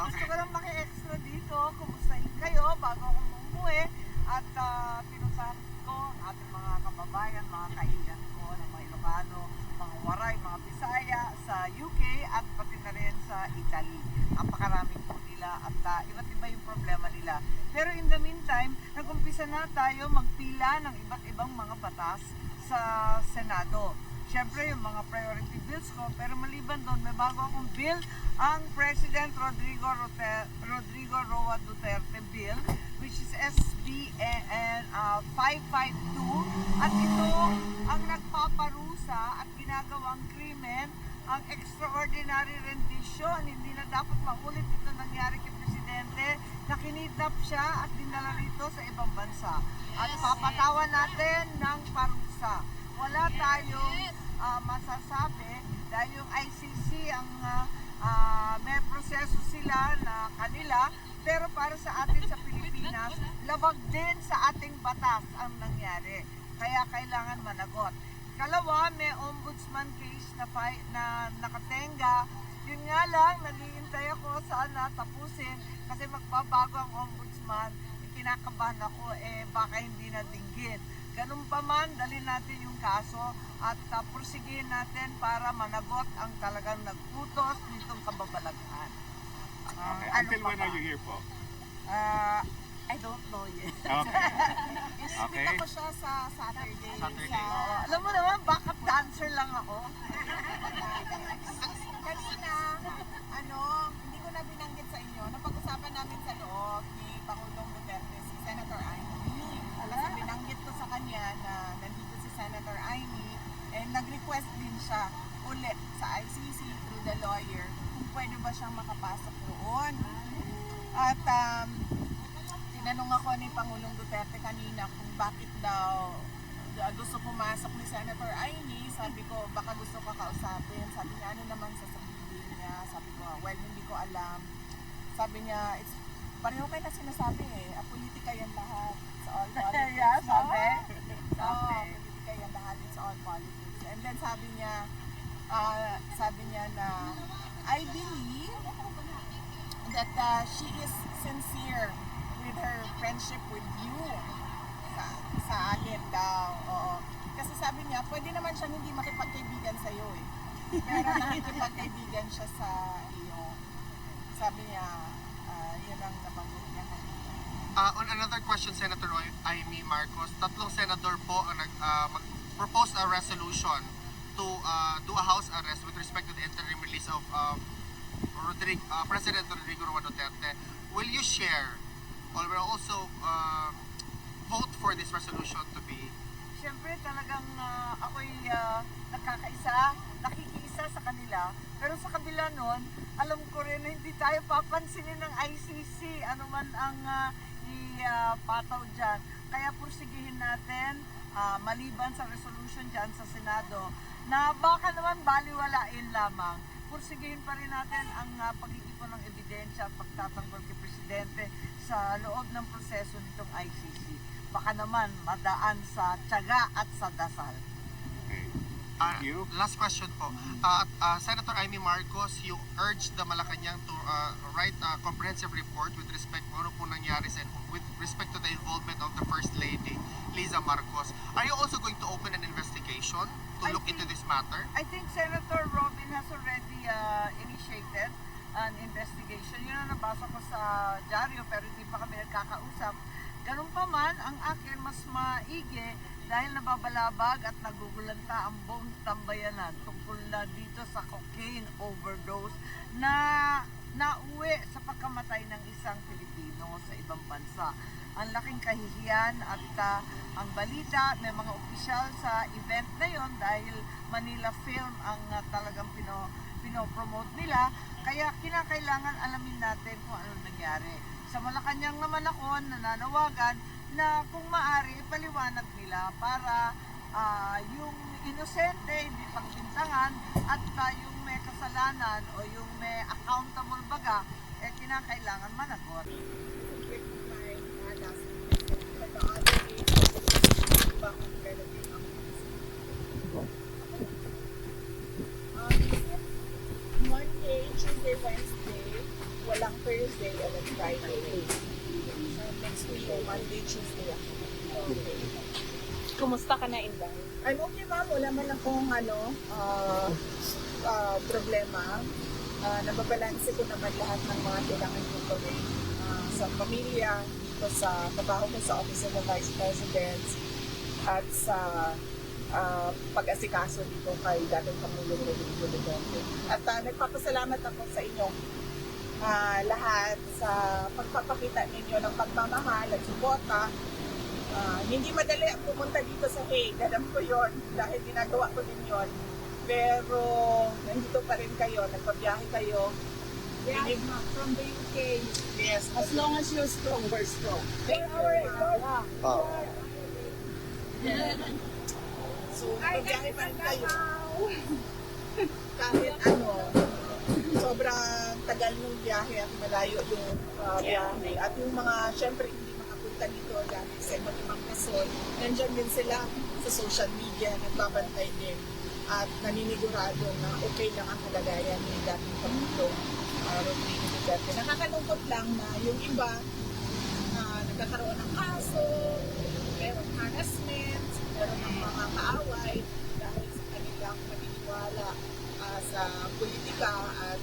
gusto ko lang maki-extra dito. Kumustahin kayo bago ako umuwi. At pinuntahan ko ang ating mga kababayan, mga kaibigan ko ng mga Ilocano, mga Waray, mga Bisaya sa UK at pati na rin sa Italy. Napakaraming po nila at iba't iba yung problema nila. Pero in the meantime, nag-umpisa na tayo magpila ng iba't ibang mga batas sa Senado. Siyempre yung mga priority bills ko, pero maliban doon, may bago akong bill, ang President Rodrigo Roa Duterte bill, which is SB 552, at ito ang nagpaparusa at ginagawang krimen, ang extraordinary rendition. Hindi na dapat maulit ito nangyari kay Presidente, na kinidnap siya at dinala rito sa ibang bansa. At papatawan natin ng parusa. Wala tayong masasabi dahil yung ICC ang may proseso sila na kanila, pero para sa atin sa Pilipinas, labag din sa ating batas ang nangyari. Kaya kailangan managot. Kalawa, may ombudsman case na nakatenga. Yun nga lang, naghihintay ako sana tapusin kasi magbabago ang ombudsman. Kinakabahan ako, baka hindi na dinggin. Ganun pa man, dalhin natin yung kaso at pursigihin natin para managot ang talagang nagputos nitong kababalaghan. Okay. Until when are you here po? I don't know yet. Okay. Ispita ko siya sa Saturday. Alam mo naman, backup dancer lang ako. Kanina, hindi ko na binanggit sa inyo, napag-usapan namin sa loob ni Pangulong Duterte, si Senator Amy. Kasi binanggit ko sa kanya na nandito si Senator Amy, and nag-request din siya ulit sa ICC through the lawyer kung pwede ba siyang makapasok doon. At tinanong ako ni Pangulong Duterte kanina kung bakit daw gusto pumasok ni Senator Amy. Sabi ko, baka gusto ka kausapin. Sabi niya, ano naman sasabihin niya? Sabi ko, well, hindi ko alam. Sabi niya, pareho kayo na sinasabi politika yan lahat. It's all politics. Yeah, sabi. Politika yan lahat. It's all politics. And then sabi niya na, I believe that she is sincere with her friendship with you. Sa akin daw. Oo. Kasi sabi niya, pwede naman siya hindi makipagkaibigan sa iyo Pero nakikipagkaibigan siya sa iyo. Sabi niya, yun ang nabanggit niya kanina. On another question, Senator Amy Marcos, tatlong senador po ang propose a resolution to do a house arrest with respect to the interim release of President Rodrigo Roa Duterte. Will you share or will also vote for this resolution to be? Siyempre talagang ako'y nakikiisa sa kanila. Pero sa kabila nun, alam ko rin na hindi tayo papansinin ng ICC. Ano man ang ipataw dyan. Kaya pursigihin natin, maliban sa resolution dyan sa Senado, na baka naman baliwalain lamang. Pursigihin pa rin natin ang pag-iipon ng ebidensya at pagtatanggol kay Presidente sa loob ng proseso nitong ICC. Baka naman madaan sa tiyaga at sa dasal. You? Last question po. Senator Amy Marcos, you urged the Malacanang to write a comprehensive report with respect kung ano po nangyari and with respect to the involvement of the First Lady, Liza Marcos. Are you also going to open an investigation to look into this matter? I think Senator Robin has already initiated an investigation. Yun ang nabasa ko sa dyaryo pero hindi pa kami nagkakausap. Ganun pa man, ang akin mas maigi dahil nababalabag at nagugulanta ang buong tambayanan tungkol na dito sa cocaine overdose na nauwi sa pagkamatay ng isang Pilipino sa ibang bansa. Ang laking kahihiyan at ang balita, may mga opisyal sa event na yon dahil Manila Film ang talagang pinopromote nila. Kaya kinakailangan alamin natin kung ano nangyari. Sa Malacanang naman ako nananawagan na kung maaari ipaliwanag nila para yung inosente hindi pagbintangan at yung may kasalanan o yung may accountable baga kinakailangan managot. Monday, Tuesday, Wednesday, walang Thursday and then Friday. So next week, Monday, Tuesday ako. Kumusta ka na, Inday? I'm okay ma'am, wala man akong problema. Nababalanse ko naman lahat ng mga kailangan ko gawin sa pamilya, dito sa trabaho ko sa Office of the Vice President at sa pag-asikaso dito kay dating Pangulong Rodrigo Duterte. At nagpapasalamat ako sa inyo lahat sa pagpapakita ninyo ng pagmamahal at suporta. Hindi madali ang pumunta dito sa Hague. Alam ko yon dahil ginagawa ko din yon. Pero nandito pa rin kayo, nagpabiyahe kayo. Yeah, from the UK. Yes. As long as you're strong, we're strong. Thank you. Oh. So, nagpabiyahe pa rin kayo. Kahit sobrang tagal ng biyahe at malayo yung biyahe. At yung mga, syempre, hindi makapunta dito dahil sa iba't ibang rason, nandiyan din sila sa social media, nagbabantay din. At naninigurado na okay lang ang kalagayan ni dating Pangulong Rodrigo Duterte. Nakakalungkot lang na yung iba nagkakaroon ng kaso, meron harassment, meron ng mga kaaway dahil sa kanilang paniniwala sa politika at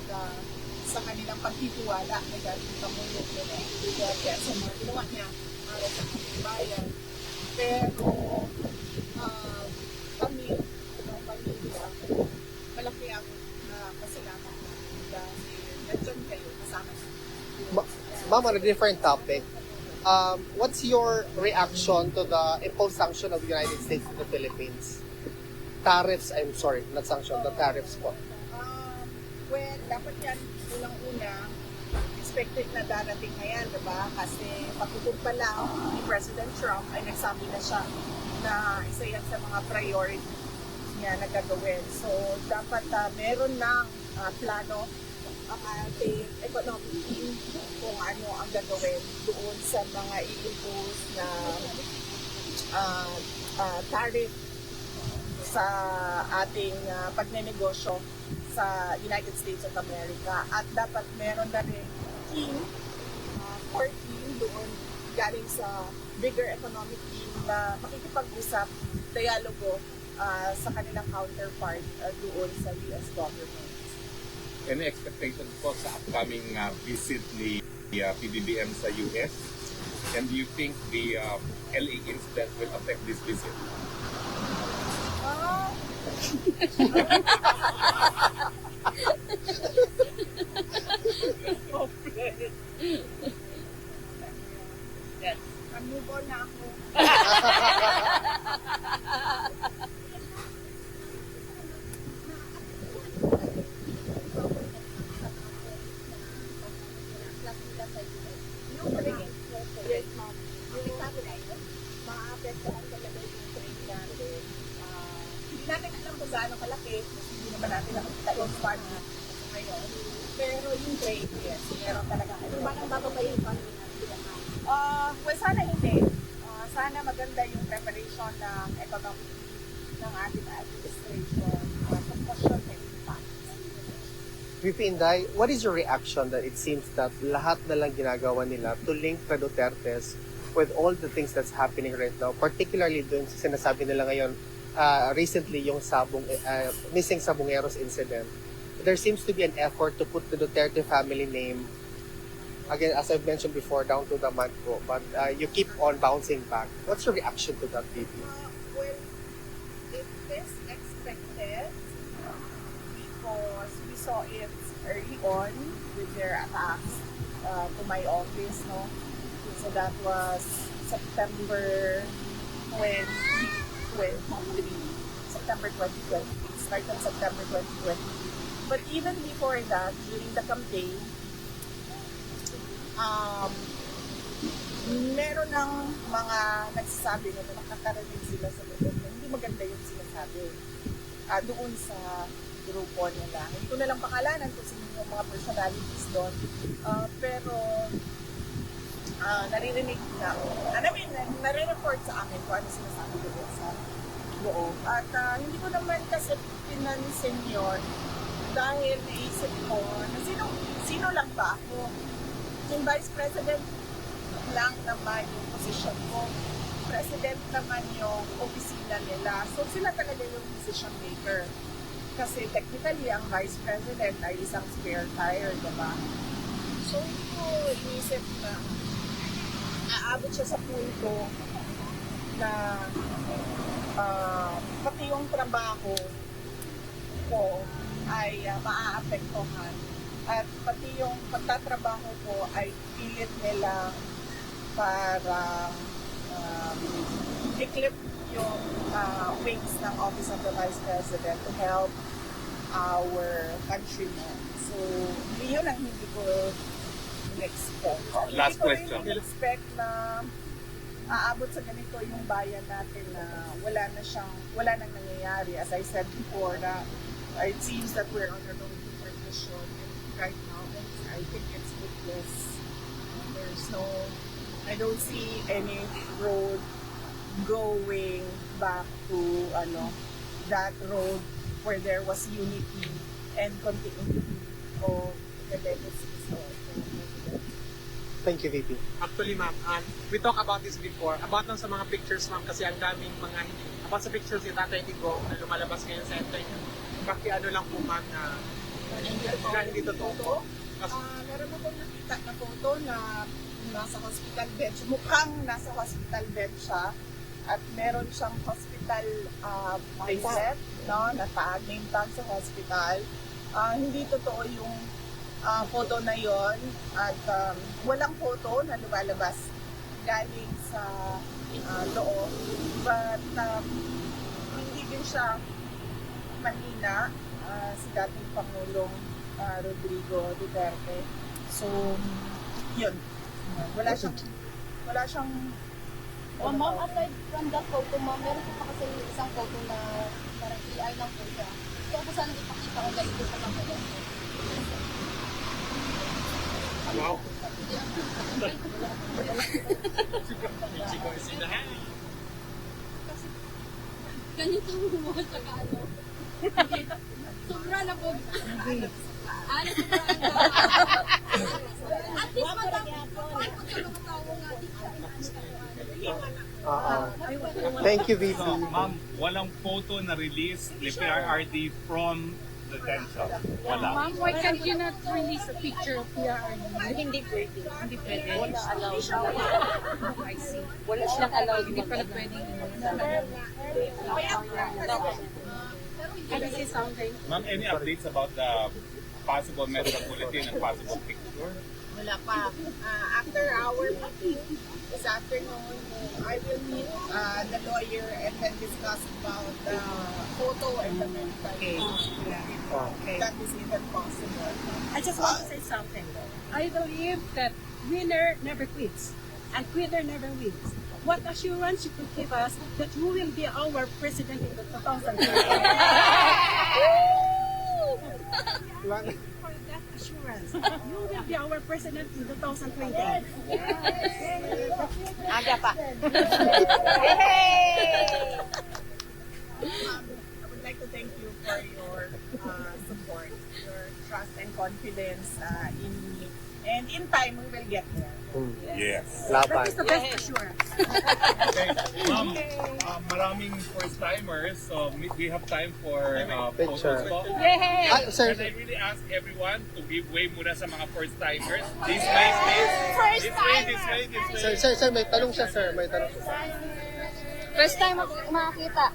sa kanilang pagtitiwala na dating Pangulong Rodrigo Duterte sa mga ginawa niya para sa ating bayan. Pero kami, ng pamilya, malaki ang pasalamat dahil nandiyan kayo kasama niyo. Ma'am, on a different topic, what's your reaction to the imposed sanction of the United States to the Philippines? Tariffs, I'm sorry, not sanction, the tariffs po. Well, dapat yan unang-una, expected na darating na yan, diba? Kasi pagtutog pa lang ni President Trump ay nagsabi na siya na isa yan sa mga priority niya na gagawin. So, dapat meron ng plano ang ating economic team kung ano ang gagawin doon sa mga i-impose na tariff sa ating pagnenegosyo sa United States of America. At dapat meron na rin team, core team doon galing sa bigger economic team na makikipag-usap, dialogo sa kanilang counterpart doon sa US government. Any expectation po sa upcoming visit ni PBBM sa US? And do you think the LA incident will affect this visit? Yes. Move on na ako. Yes, ma'am. Yung sabi na yun, maapektuhan talaga yung trade natin. Hindi natin alam kung gaano kalaki, hindi naman natin nakikita yung fund ngayon. Pero yung trade, yes, meron talaga. Ano ba nang bababayin pa rin natin? Well, sana hindi. Sana maganda yung preparation ng economic ng ating administration sa question and impact. VP Inday, what is your reaction that it seems that lahat na lang ginagawa nila to link the Dutertes with all the things that's happening right now, particularly dun sa sinasabi nila ngayon, recently yung missing Sabongeros incident. There seems to be an effort to put the Duterte family name, again, as I've mentioned before, down to the mud po, but you keep on bouncing back. What's your reaction to that, VP? Well, it is expected because we saw it early on with their attacks to my office, no? So that was September 2023. September 2020. It started September 2020. But even before that, during the campaign, meron ng mga nagsasabi na nakakarinig sila sa loob na hindi maganda yung sinasabi doon sa grupo nila. Hindi ko nalang pangalanan kung sino yung mga personalities doon. Pero naririnig na nare-report sa amin kung ano sinasabi doon sa loob. At hindi ko naman kasi pinansin yun dahil naisip ko na sino lang ba ako? Yung Vice President lang naman yung posisyon ko. President naman yung opisina nila. So sila talaga yung decision maker. Kasi technically, ang Vice President ay isang spare tire, diba? So hindi ko inisip na aabot siya sa punto na pati yung trabaho ko ay maaapektuhan at pati yung pagtatrabaho ko ay pilit nila para i-clip yung wings ng Office of the Vice President to help our countrymen. So, yun ang hindi ko in-expect. Last question. Hindi ko rin in-expect na aabot sa ganito yung bayan natin na wala nang nangyayari. As I said before, na it seems that we're on a road to perdition. And right now, I think it's hopeless. I don't see any road going back to that road where there was unity and continuity of the legacies of the President. Thank you, VP. Actually, ma'am, we talked about this before, about sa mga pictures, ma'am, kasi ang daming mga, about sa pictures ni Tatay Digong na lumalabas ngayon sa internet. Ano lang po, ma'am, na hindi totoo. Meron akong nakita na photo na nasa hospital bed. Mukhang nasa hospital bed siya. At meron siyang hospital bracelet, no? Name tag sa hospital. Hindi totoo yung photo na yon at walang photo na lumalabas galing sa loob. But hindi din siya mahina si dating Pangulong Rodrigo Duterte. So, yun. Wala siyang Ma'am, aside from that photo, ma'am, meron po pa kasi isang photo na parang AI lang po siya. So, ako sana ipakita ko guys ito sa mga ganito. Wow. Kasi, ganito mo sa ano. Sobra na po. Sobra At least matapos po sa mga tao nga dito. Thank you, VP. Ma'am, walang photo na release ni PRRD from the detention. Wala. Ma'am, why can't you not release a picture of PRRD? Hindi pwede. Hindi pwede. Wala allowed. I see. Wala silang allowed. Hindi pala pwede. Can you say something? Ma'am, any updates about the possible Metro Bulletin and possible picture? wala pa. After our meeting this afternoon, I will meet the lawyer and then discuss about the photo and the medical. Okay. That is even possible. I just want to say something. I believe that winner never quits and quitter never wins. What assurance you could give us that you will be our president in the 2020? For that assurance, you will be our president in 2020. Aga pa. I would like to thank you for your support, your trust and confidence in me. And in time, we will get there. Yes. That is the best assurance. Okay. Ma'am, maraming first-timers, so we have time for Picture. photos po. Ah, sir, Can I really ask everyone to give way muna sa mga first-timers? This way, please. This way. sir, may tanong siya, sir. May tanong siya. First time ako makakita.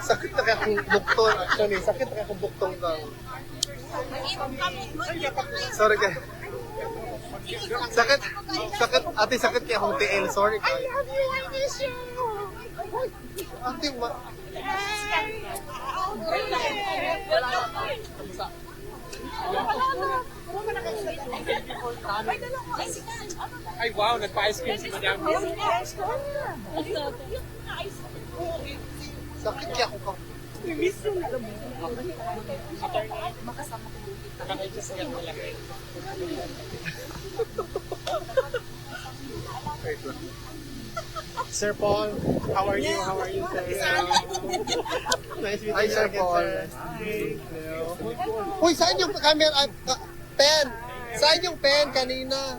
Sakit na kaya akong buktong, actually. Sakit na kaya akong buktong ng... Sorry kaya. Sakit, ate, sakit kaya akong TL. Sorry kaya. I love you, I miss you. Ate, Ay, wow, nagpa-ice cream si Madam. sakit kaya akong Sir Paul, how are you? How are you, sir? Nice meeting Hi, you Sir again, Paul. sir. Uy, saan yung camera? Pen! Saan yung pen kanina?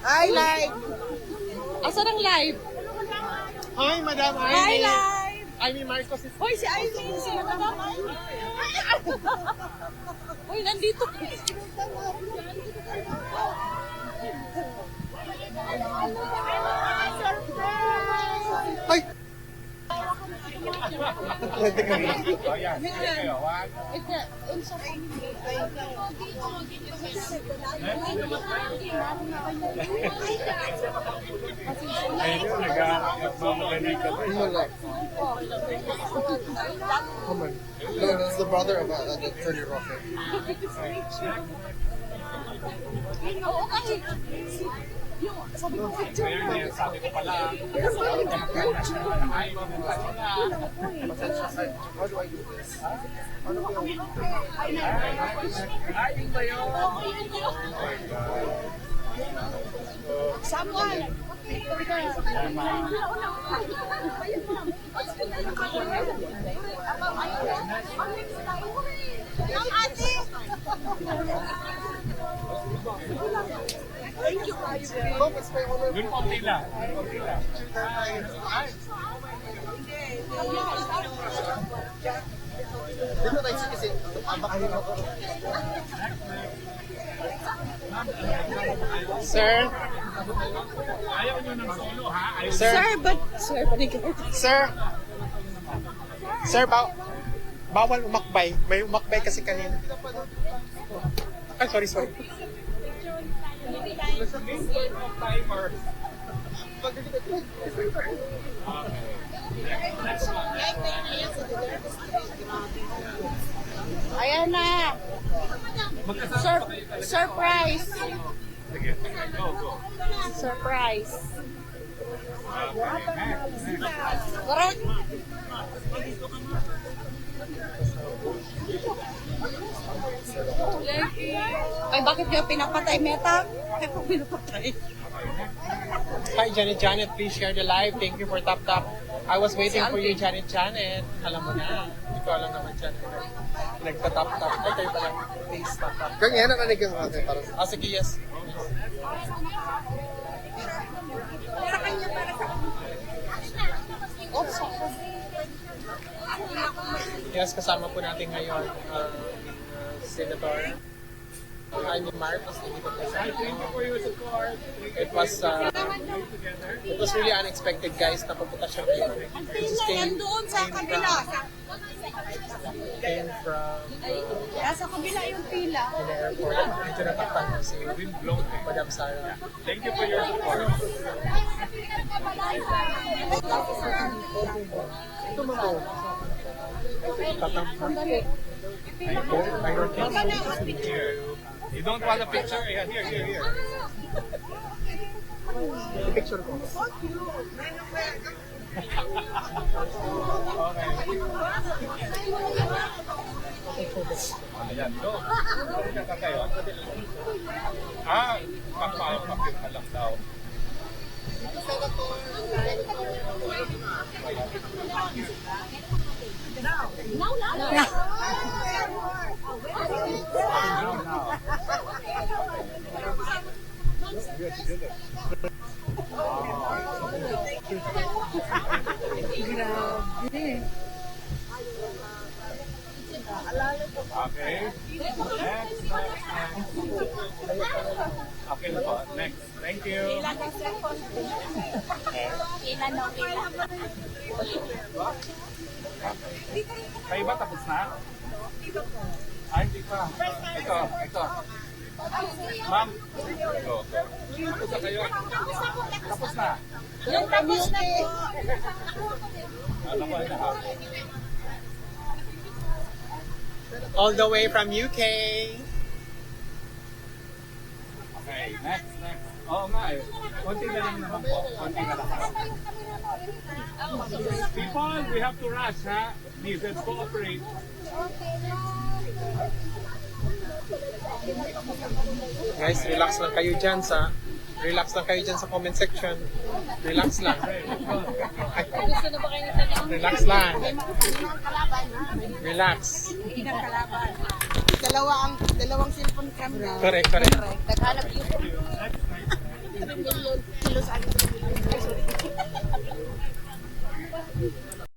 Hi, live! Asan ang live? Hi, Madam Amy. Hi, live! Amy Marcos is... Hoy, si Ivy! Si Madam Ivy! Hoy, nandito! Ay! Wala. Come on. No, that's the brother of Attorney Roque. Oo, kasi yung sabi ko, picture mo. Sabi ko pala. How do I do this? Someone! Ang ate! Thank you, Ma'am, it's my honor. Doon konti lang. Dito tayo kasi bakahin ako. Sir? Ayaw nyo ng solo, ha? Ayaw Sir? Sir, bodyguard. Sir? Sir, bawal umakbay. May umakbay kasi kanina. Ay, sorry. timer. Ayan na! Surprise! Sige, go, go. Surprise! Okay, next. Correct! Ay, bakit kayo pinapatay, Meta? Bakit po pinapatay? Hi, Janet. Please share the live. Thank you for Tap Tap. I was waiting for you, Janet. Alam mo na. Ikaw lang naman, Janet. Nagta-tap tap. Ay, kayo pala. Please, tap tap. Kaya ngayon nakanig yung akin para sa... Sige, yes. Yes, kasama po natin ngayon Senator Amy Marcos. Thank you for your support. It was really unexpected, guys. Napapunta siya ngayon. Nandoon sa kabila. Came from Nasa kabila yung pila. the airport. Medyo natakpan mo si Madam Sara. Thank you for your support. Ito mo po. Tatampan. Here. You don't want a picture? Yeah, here. Picture ko. Ayan, go. Ano ka kayo? Papapapirma lang daw. Okay. Next. Okay na po. Next. Thank you. Kayo ba tapos na? Ay, hindi pa. Ito. Ma'am. Go. Tapos na kayo. Tapos na. Yung tapos na po. Alam ko na ha. All the way from UK. Okay, next. Oo nga eh. Konti na lang naman po. Konti na lang. People, we have to rush, ha? Please, let's cooperate. Guys, relax lang kayo dyan sa comment section. Relax lang. Gusto na ba kayo ng tanong? Relax lang. Relax. Dalawang cellphone camera. Correct, correct. Naghanap yung 3 million kilos